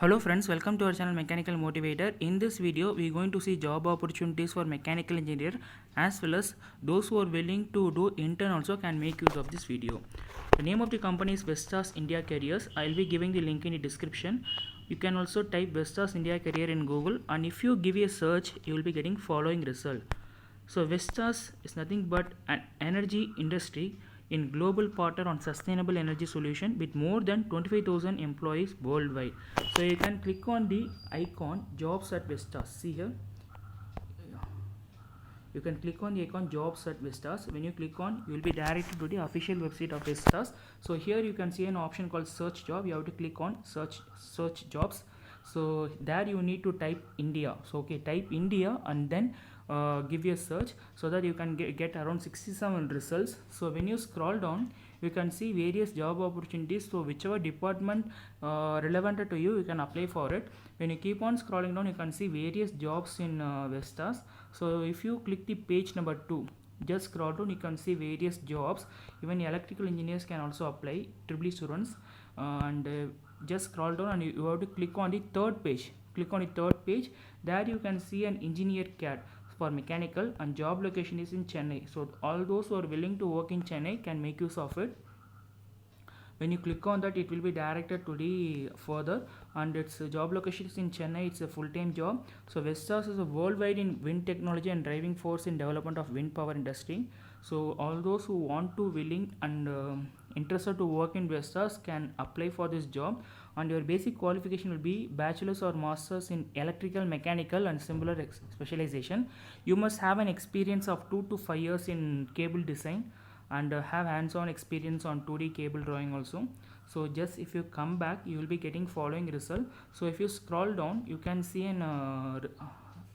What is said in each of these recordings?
Hello friends, welcome to our channel Mechanical Motivator. In this video, we are going to see job opportunities for mechanical engineer as well as those who are willing to do intern also can make use of this video. The name of the company is Vestas India Careers. I will be giving the link in the description. You can also type Vestas India Career in Google, and if you give a search, you will be getting following result. So Vestas is nothing but an energy industry in global partner on sustainable energy solution with more than 25,000 employees worldwide. So you can click on the icon jobs at Vestas. See here, you can click on the icon jobs at Vestas. When you click on, you will be directed to the official website of Vestas. So here you can see an option called search job. You have to click on search jobs. So there you need to type India. So okay, type India and then give a search so that you can get around 67 results. So when you scroll down, you can see various job opportunities. So whichever department relevant to you, you can apply for it. When you keep on scrolling down, you can see various jobs in Vestas. So if you click the page number 2, just scroll down, you can see various jobs. Even electrical engineers can also apply, triple students, and just scroll down and you have to click on the third page. Click on the third page. There you can see an engineer CAD for mechanical, and job location is in Chennai. So all those who are willing to work in Chennai can make use of it. When you click on that, it will be directed to the further, and its job location is in Chennai. It's a full-time job. So Vestas is a worldwide in wind technology and driving force in development of wind power industry. So all those who want to willing and interested to work in Vestas can apply for this job, and your basic qualification will be bachelor's or master's in electrical, mechanical and similar specialization. You must have an experience of 2 to 5 years in cable design and have hands-on experience on 2D cable drawing also. So just if you come back, you will be getting following result. So if you scroll down, you can see an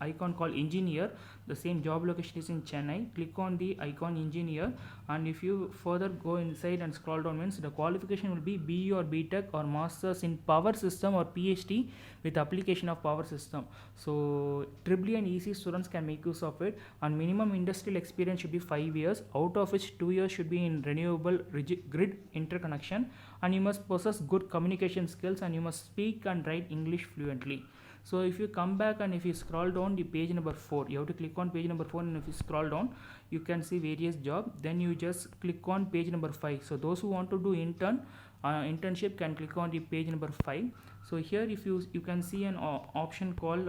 icon called engineer. The same job location is in Chennai. Click on the icon engineer, and if you further go inside and scroll down, means the qualification will be BE or BTech or masters in power system or PhD with application of power system. So triple and EC students can make use of it, and minimum industrial experience should be 5 years, out of which 2 years should be in renewable grid interconnection, and you must possess good communication skills, and you must speak and write English fluently. So if you come back and if you scroll down the page number 4, you have to click on page number 4, and if you scroll down, you can see various job. Then you just click on page number 5. So those who want to do internship can click on the page number 5. So here if you can see an option called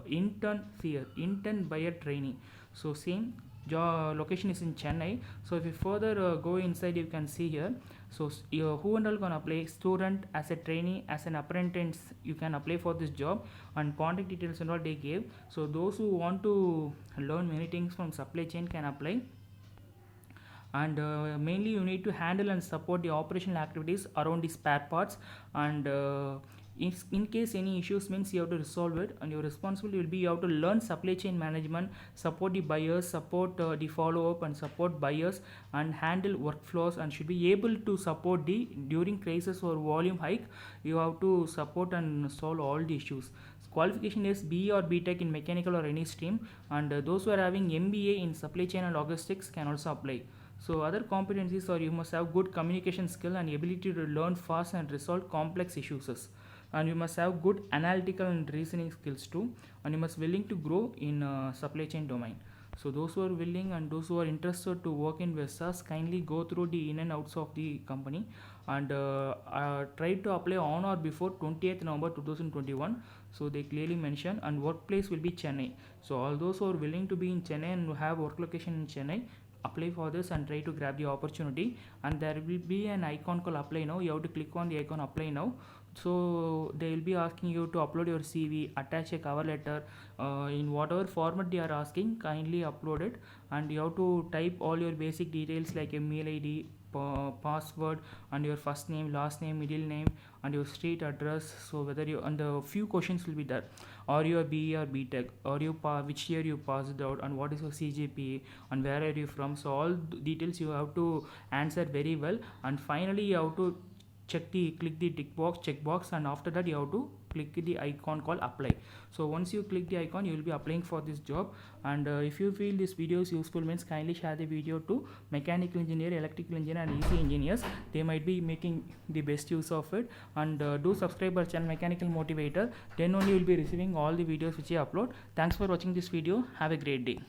intern buyer training. So same job location is in Chennai. So if you further go inside, you can see here. So who and all can apply? Student, as a trainee, as an apprentice, you can apply for this job, and contact details and all they gave. So those who want to learn many things from supply chain can apply, and mainly you need to handle and support the operational activities around the spare parts, and if in case any issues, means you have to resolve it, and your responsibility will be you have to learn supply chain management, support the buyers, support the follow up and support buyers, and handle workflows, and should be able to support the during crisis or volume hike. You have to support and solve all the issues. Qualification is BE or BTech in mechanical or any stream, and those who are having MBA in supply chain and logistics can also apply. So other competencies are you must have good communication skill and ability to learn fast and resolve complex issues, and you must have good analytical and reasoning skills too, and you must willing to grow in supply chain domain. So those who are willing and those who are interested to work in Vestas, kindly go through the in and outs of the company, and try to apply on or before 20th November 2021. So they clearly mention, and workplace will be Chennai. So all those who are willing to be in Chennai and have work location in Chennai, apply for this and try to grab the opportunity. And there will be an icon called apply now. You have to click on the icon apply now. So they will be asking you to upload your CV, attach a cover letter, in whatever format they are asking, kindly upload it, and you have to type all your basic details like a mail ID, password, and your first name, last name, middle name, and your street address. So whether you, and the few questions will be there, or your BE or BTech, or you which year you passed out, and what is your CGPA, and where are you from. So all details you have to answer very well, and finally you have to click the tick box, check box, and after that you have to click the icon called apply. So once you click the icon, you will be applying for this job. And if you feel this video is useful, means kindly share the video to mechanical engineer, electrical engineer and EC engineers. They might be making the best use of it. And do subscribe our channel Mechanical Motivator, then only you will be receiving all the videos which I upload. Thanks for watching this video. Have a great day.